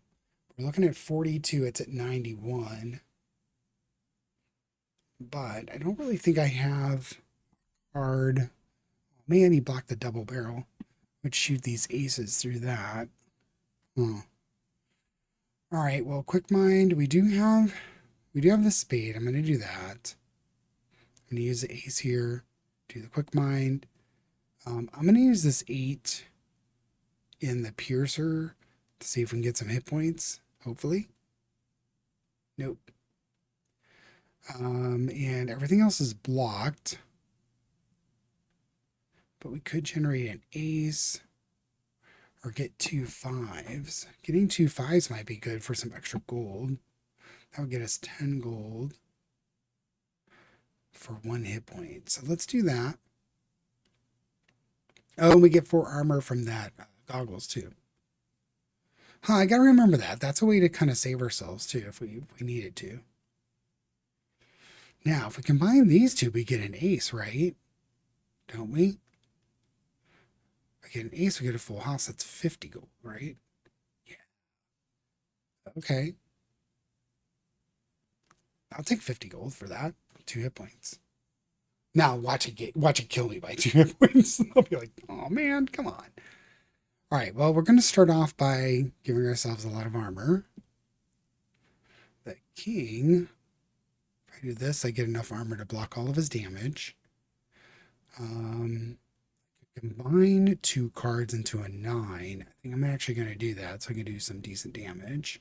We're looking at 42. It's at 91. But I don't really think I have card. Man, he blocked the double barrel. Would shoot these aces through that. Huh. All right, well, quick mind. We do have the spade. I'm going to do that. I'm going to use the ace here. Do the quick mind. I'm going to use this 8 in the piercer to see if we can get some hit points. Hopefully. Nope. And everything else is blocked. But we could generate an ace or get 2 5s. Getting 2 5s might be good for some extra gold. That would get us 10 gold for 1 hit point. So let's do that. Oh, and we get 4 armor from that goggles too. Huh, I gotta remember that. That's a way to kind of save ourselves too if we needed to. Now, if we combine these two, we get an ace, right? Don't we? If we get an ace, we get a full house. That's 50 gold, right? Yeah. Okay. I'll take 50 gold for that. 2 hit points. Now watch it kill me by 2 hit points. I'll be like, oh man, come on. All right, well, we're going to start off by giving ourselves a lot of armor. The king, if I do this, I get enough armor to block all of his damage. Combine 2 cards into a 9. I think I'm actually going to do that so I can do some decent damage.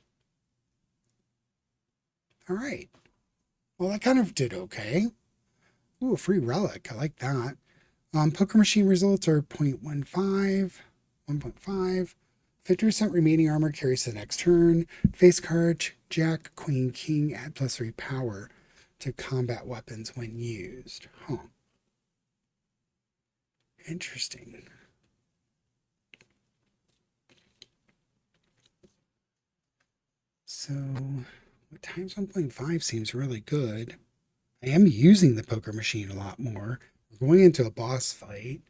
All right. Well, that kind of did okay. Ooh, a free relic. I like that. Poker machine results are 0.15, 1.5. 50% remaining armor carries to the next turn. Face card, Jack, Queen, King, add +3 power to combat weapons when used. Huh. Interesting. So, times 1.5 seems really good. I am using the poker machine a lot more. We're going into a boss fight.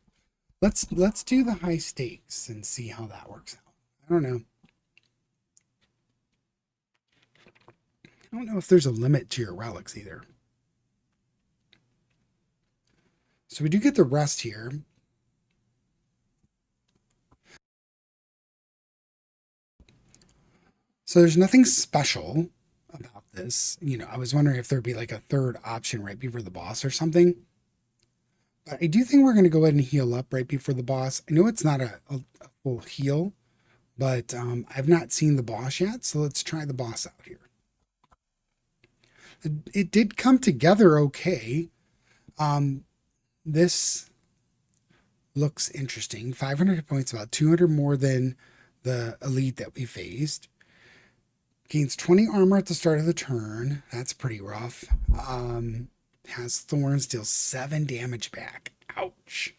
Let's do the high stakes and see how that works out. I don't know. I don't know if there's a limit to your relics either. So we do get the rest here. So there's nothing special about this. You know, I was wondering if there'd be like a third option right before the boss or something. But I do think we're going to go ahead and heal up right before the boss. I know it's not a full heal, but I've not seen the boss yet. So let's try the boss out here. It did come together okay. This looks interesting. 500 points, about 200 more than the elite that we faced. Gains 20 armor at the start of the turn. That's pretty rough. Has thorns, deals 7 damage back. Ouch.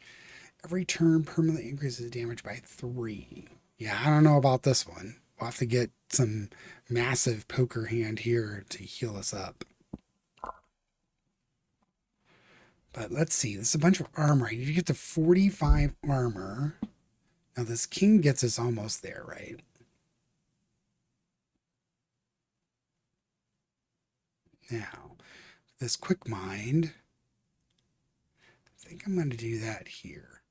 Every turn permanently increases damage by 3. Yeah, I don't know about this one. We'll have to get some massive poker hand here to heal us up. But let's see. This is a bunch of armor. I need to get to 45 armor. Now this king gets us almost there, right? Now, this quick mind, I think I'm going to do that here.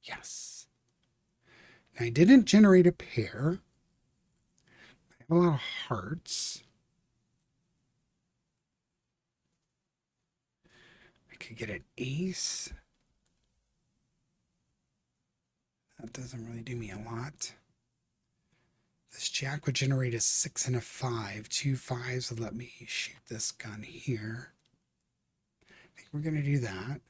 Yes. Now, I didn't generate a pair. I have a lot of hearts. I could get an ace. That doesn't really do me a lot. This jack would generate a 6 and a 5. 2 5s would let me shoot this gun here. I think we're going to do that.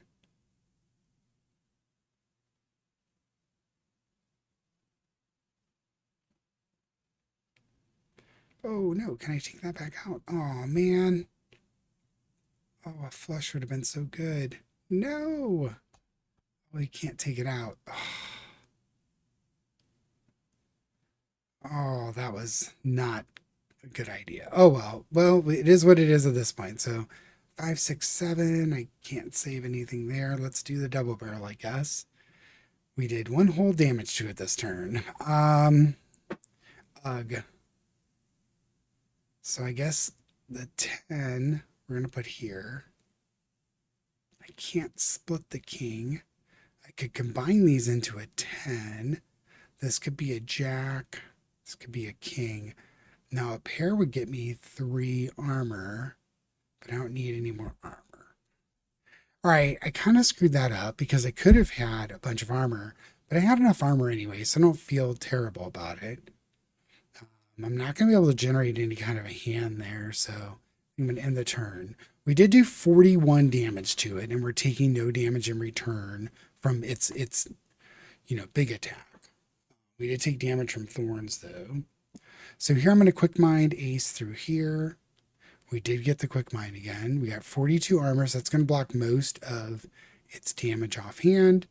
Oh no, can I take that back out? Oh man. Oh, a flush would have been so good. No. Well, you can't take it out. Oh, that was not a good idea. Oh well. Well, it is what it is at this point. So 5, 6, 7. I can't save anything there. Let's do the double barrel, I guess. We did 1 whole damage to it this turn. Ugh. So I guess the 10 we're going to put here. I can't split the king. I could combine these into a 10. This could be a jack. This could be a king. Now a pair would get me 3 armor, but I don't need any more armor. All right, I kind of screwed that up because I could have had a bunch of armor, but I had enough armor anyway, so I don't feel terrible about it. I'm not going to be able to generate any kind of a hand there, so I'm going to end the turn. We did do 41 damage to it, and we're taking no damage in return from its big attack. We did take damage from thorns, though. So here I'm going to quick mind ace through here. We did get the quick mind again. We got 42 armor, so that's going to block most of its damage offhand.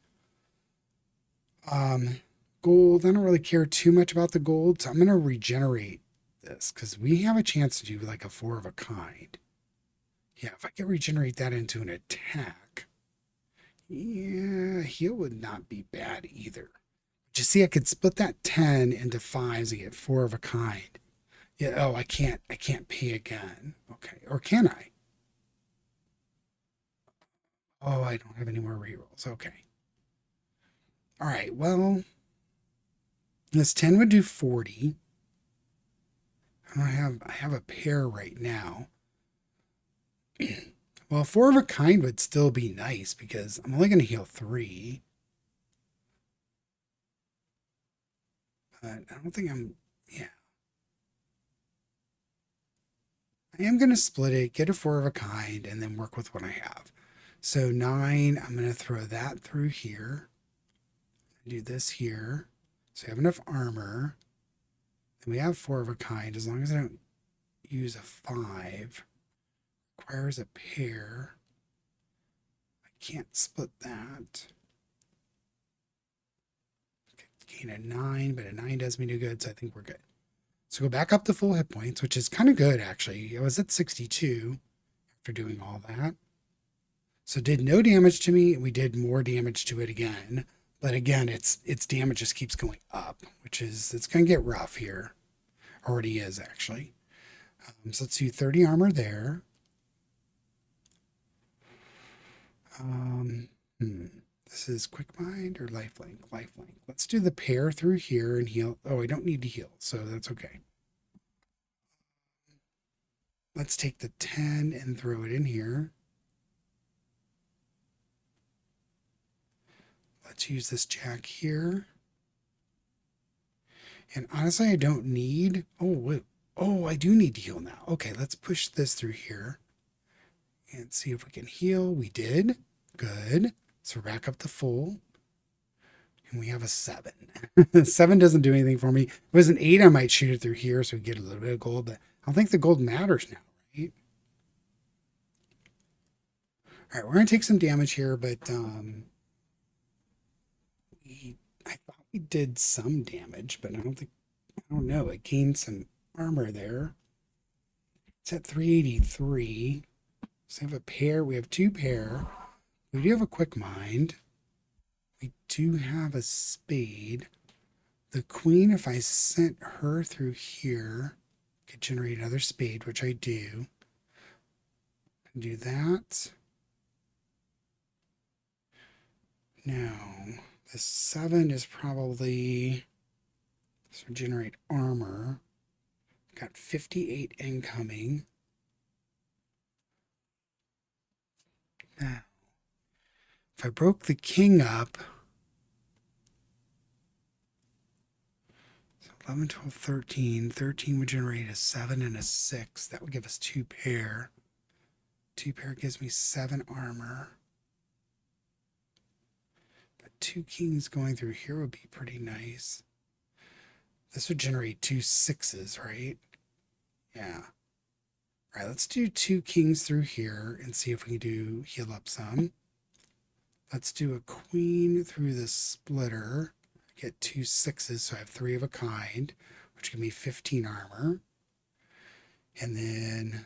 Gold, I don't really care too much about the gold, so I'm going to regenerate this because we have a chance to do like a 4 of a kind. Yeah, if I can regenerate that into an attack, yeah, heal would not be bad either. But you see, I could split that 10 into 5s and get 4 of a kind. Yeah, oh, I can't pay again. Okay, or can I? Oh, I don't have any more rerolls. Okay. All right, well, this 10 would do 40. I have a pair right now. Well, 4 of a kind would still be nice because I'm only going to heal 3. But I don't think yeah. I am going to split it, get a 4 of a kind, and then work with what I have. So 9, I'm going to throw that through here. Do this here. So I have enough armor. And we have 4 of a kind, as long as I don't use a 5. Requires a pair. I can't split that. Gain a 9, but a 9 does me no good, so I think we're good. So go back up to full hit points, which is kind of good, actually. I was at 62 after doing all that. So did no damage to me, and we did more damage to it again. But again, its damage just keeps going up, which is, it's going to get rough here. Already is, actually. So let's do 30 armor there. This is quick mind or lifelink? Lifelink. Let's do the pair through here and heal. Oh, I don't need to heal, so that's okay. Let's take the 10 and throw it in here. Let's use this jack here. And honestly, I don't need... Oh, wait. Oh, I do need to heal now. Okay, let's push this through here. And see if we can heal. We did. Good. So we're back up to full. And we have a 7. 7 doesn't do anything for me. If it was an 8, I might shoot it through here so we get a little bit of gold. But I don't think the gold matters now, right? All right, we're going to take some damage here, but I thought we did some damage, but I don't know. It gained some armor there. It's at 383. So we have a pair. We have 2 pair. We do have a quick mind. We do have a spade. The queen, if I sent her through here, could generate another spade, which I do. Do that. Now, the 7 is probably, so generate armor. Got 58 incoming. Now, if I broke the king up, so 11, 12, 13. 13 would generate a 7 and a 6. That would give us 2 pair. 2 pair gives me 7 armor. But 2 kings going through here would be pretty nice. This would generate 2 6s, right? Yeah. All right, let's do 2 kings through here and see if we can heal up some. Let's do a queen through the splitter. Get 2 6s, so I have 3 of a kind, which give me 15 armor. And then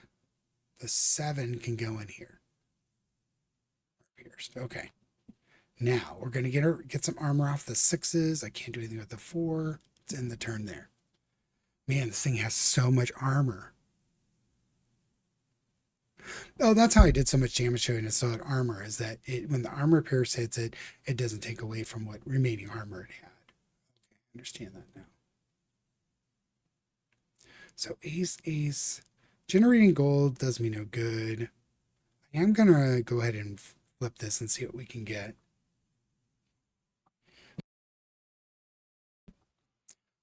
the 7 can go in here. Pierced. Okay. Now we're going to get some armor off the 6s. I can't do anything with the 4. It's in the turn there. Man, this thing has so much armor. Oh, that's how I did so much damage to it and still had armor, is that when the armor pierce hits it, it doesn't take away from what remaining armor it had. Okay, I understand that now. So ace, ace. Generating gold does me no good. I am going to go ahead and flip this and see what we can get.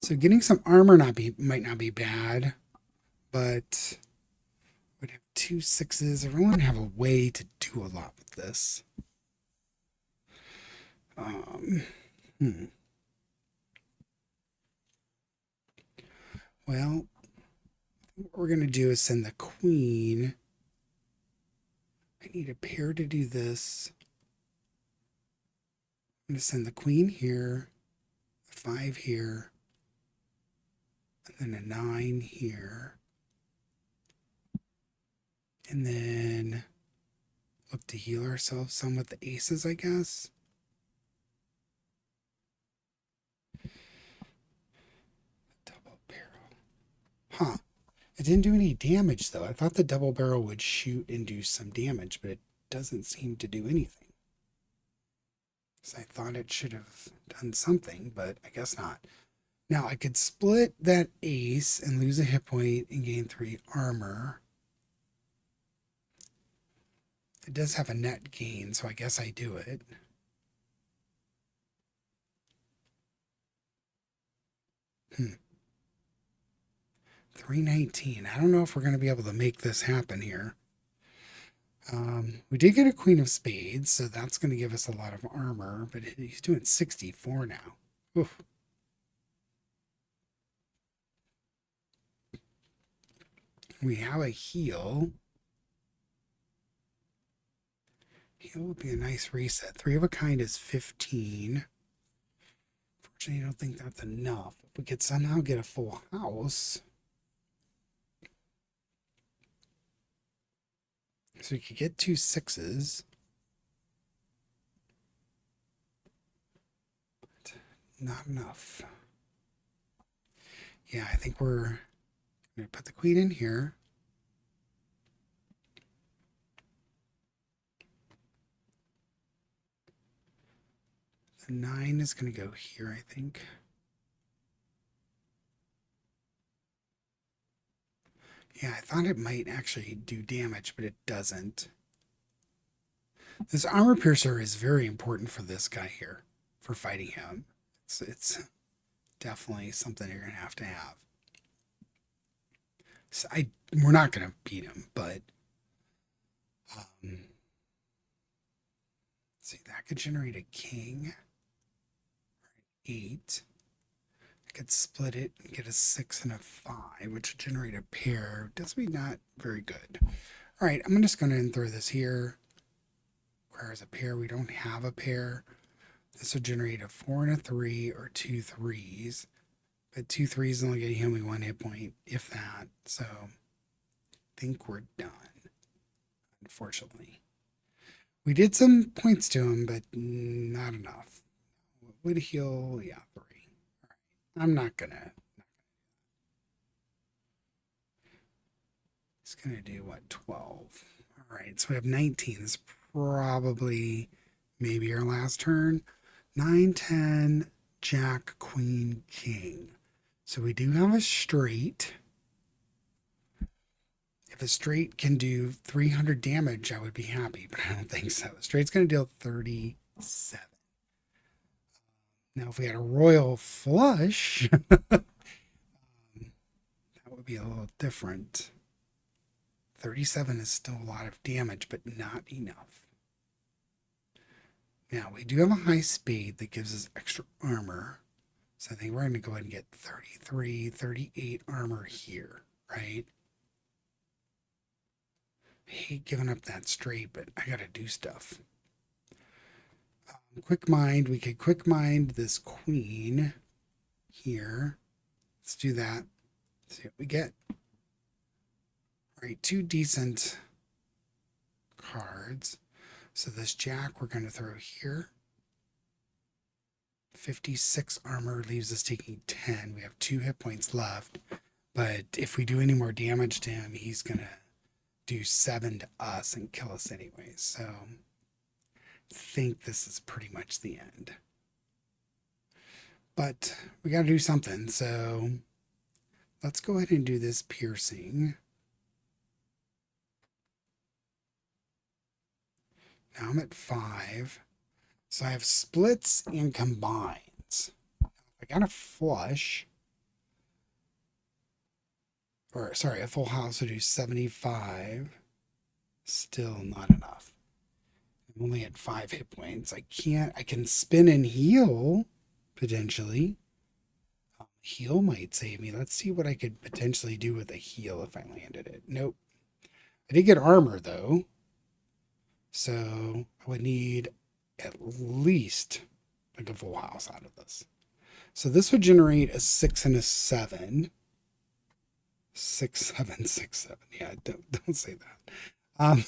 So getting some armor might not be bad, but would have 2 6s. I really want to have a way to do a lot with this. Well, what we're going to do is send the queen. I need a pair to do this. I'm going to send the queen here, a 5 here, and then a 9 here. And then look to heal ourselves some with the aces, I guess. Double barrel. Huh. It didn't do any damage, though. I thought the double barrel would shoot and do some damage, but it doesn't seem to do anything. So I thought it should have done something, but I guess not. Now I could split that ace and lose a hit point and gain 3 armor. It does have a net gain, so I guess I do it. Hmm. 319. I don't know if we're going to be able to make this happen here. We did get a queen of spades, so that's going to give us a lot of armor, but he's doing 64 now. Oof. We have a heal. Heal would be a nice reset. 3 of a kind is 15. Fortunately, I don't think that's enough. If we could somehow get a full house, so we could get 2 6s. But not enough. Yeah, I think we're going to put the queen in here. The 9 is going to go here, I think. Yeah, I thought it might actually do damage, but it doesn't. This armor piercer is very important for this guy here, for fighting him. It's definitely something you're going to have. So we're not going to beat him, but see, that could generate a king, or an 8. I could split it and get a 6 and a 5, which would generate a pair. Does me not very good. All right, I'm just going to throw this here. Requires a pair. We don't have a pair. This will generate a 4 and a 3 or 2 3s. But 2 3s only get him 1 hit point, if that. So I think we're done, unfortunately. We did some points to him, but not enough. Would heal, yeah, 3. All right. I'm not gonna. It's gonna do what, 12. All All right, so we have 19. This is probably maybe our last turn. 9, 10, Jack, Queen, King. So we do have a straight. If a straight can do 300 damage, I would be happy, but I don't think so. Straight's going to deal 37. Now, if we had a royal flush, that would be a little different. 37 is still a lot of damage, but not enough. Now, we do have a high spade that gives us extra armor. So I think we're going to go ahead and get 33, 38 armor here, right? I hate giving up that straight, but I got to do stuff. Quick mind, we could quick mind this queen here. Let's do that. See what we get. All right, 2 decent cards. So this jack we're going to throw here. 56 armor leaves us taking 10. We have 2 hit points left. But if we do any more damage to him, he's going to do 7 to us and kill us anyway. So I think this is pretty much the end. But we got to do something. So let's go ahead and do this piercing. Now I'm at 5. So I have splits and combines. I got a flush. Or, sorry, a full house would do 75. Still not enough. I'm only at 5 hit points. I can spin and heal, potentially. Heal might save me. Let's see what I could potentially do with a heal if I landed it. Nope. I did get armor, though. So I would need at least like a full house out of this. So this would generate a 6 and a 7. 6, 7, 6, 7. Yeah, don't say that. I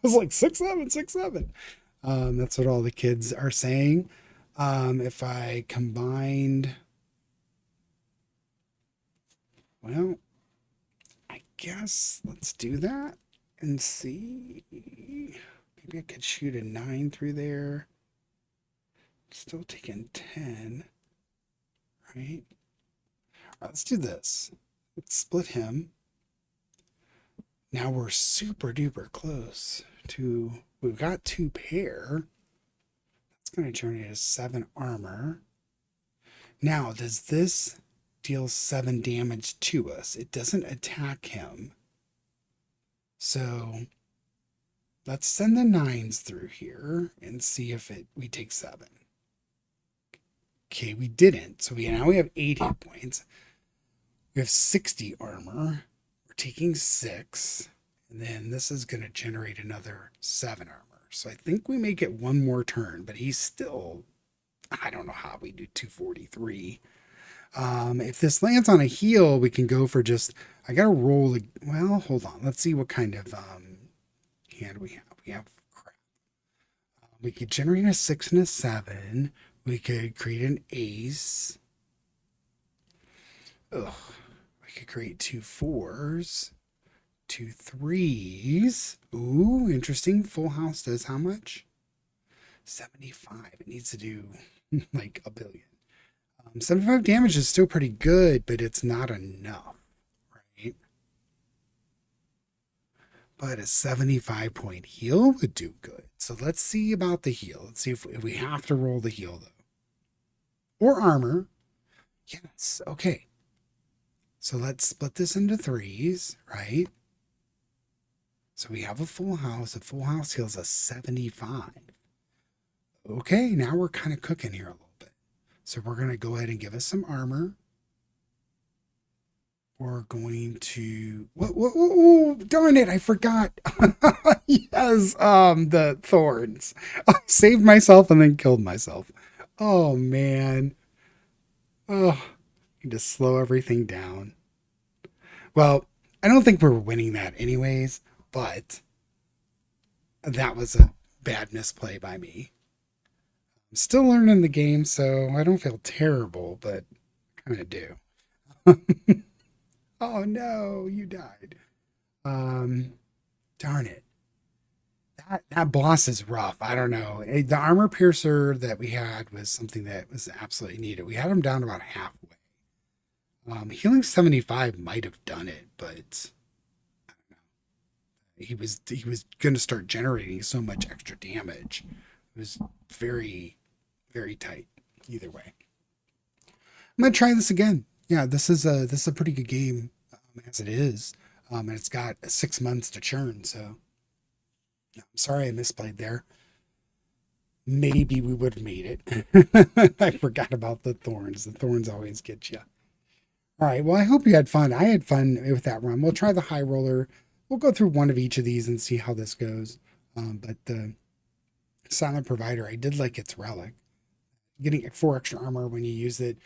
was like 6, 7, 6, 7. That's what all the kids are saying. If I combined, well, I guess let's do that and see. Maybe I could shoot a 9 through there. Still taking 10, right? All right, let's do this. Let's split him. Now we're super duper close to, we've got 2 pair. That's going to turn into 7 armor. Now, does this deal 7 damage to us? It doesn't attack him. So let's send the 9s through here and see if we take 7. Okay, we didn't. So now we have 8 hit points. We have 60 armor. We're taking 6. And then this is going to generate another 7 armor. So I think we may get 1 more turn, but he's still, I don't know how we do 243. If this lands on a heal, we can go for just, I got to roll, well, hold on. Let's see what kind of hand we have. We have crap. We could generate a 6 and a 7. We could create an ace. Ugh. We could create 2 4s, 2 3s. Ooh, interesting. Full house does how much? 75. It needs to do like a billion. 75 damage is still pretty good, but it's not enough, right? But a 75 point heal would do good. So let's see about the heal. Let's see if we have to roll the heal, though. Or armor. Yes, okay. So let's split this into 3s, right? So we have a full house. A full house heals a 75. Okay, now we're kind of cooking here a little bit. So we're going to go ahead and give us some armor. We're going to, whoa, darn it, I forgot. Yes, the thorns. I saved myself and then killed myself. Oh, man. Oh, need to slow everything down. Well, I don't think we're winning that anyways, but that was a bad misplay by me. I'm still learning the game, so I don't feel terrible, but I kind of do. Oh no, you died. Darn it. That boss is rough. I don't know. The armor piercer that we had was something that was absolutely needed. We had him down about halfway. Healing 75 might have done it, but he was going to start generating so much extra damage. It was very, very tight either way. I'm gonna try this again. Yeah, this is a pretty good game as it is, and it's got 6 months to churn. So yeah, I'm sorry I misplayed there. Maybe we would have made it. I forgot about the thorns. The thorns always get you. All right. Well, I hope you had fun. I had fun with that run. We'll try the high roller. We'll go through one of each of these and see how this goes. But the silent provider, I did like its relic. Getting 4 extra armor when you use it.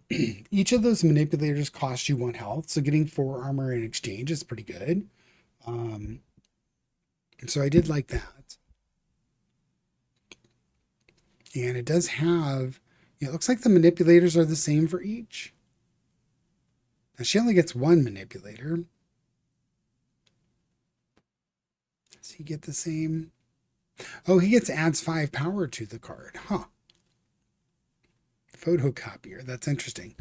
Each of those manipulators cost you 1 health, so getting 4 armor in exchange is pretty good. So I did like that. And it does have, it looks like the manipulators are the same for each. Now she only gets 1 manipulator. Does he get the same? Oh, he adds 5 power to the card. Huh. Photocopier. That's interesting.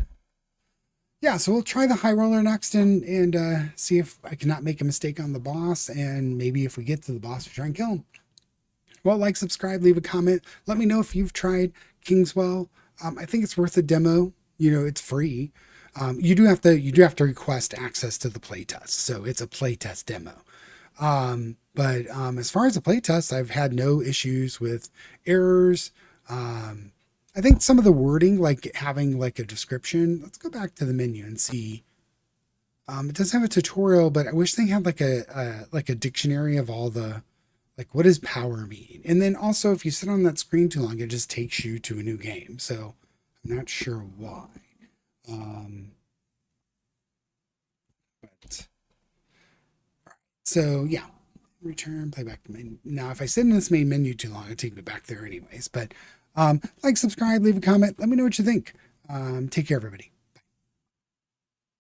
Yeah, so we'll try the high roller next and see if I cannot make a mistake on the boss. And maybe if we get to the boss, we try and kill him. Well, like, subscribe, leave a comment. Let me know if you've tried Kingswell. I think it's worth a demo. It's free. You do have to request access to the playtest. So it's a playtest demo. But as far as the playtest, I've had no issues with errors. I think some of the wording, like having like a description, let's go back to the menu and see. It does have a tutorial, but I wish they had like a dictionary of all the, like, what does power mean? And then also, if you sit on that screen too long, it just takes you to a new game. So I'm not sure why. But so yeah, return, play back to menu. Now, if I sit in this main menu too long, it'll take me back there anyways. But like, subscribe, leave a comment. Let me know what you think. Take care, everybody.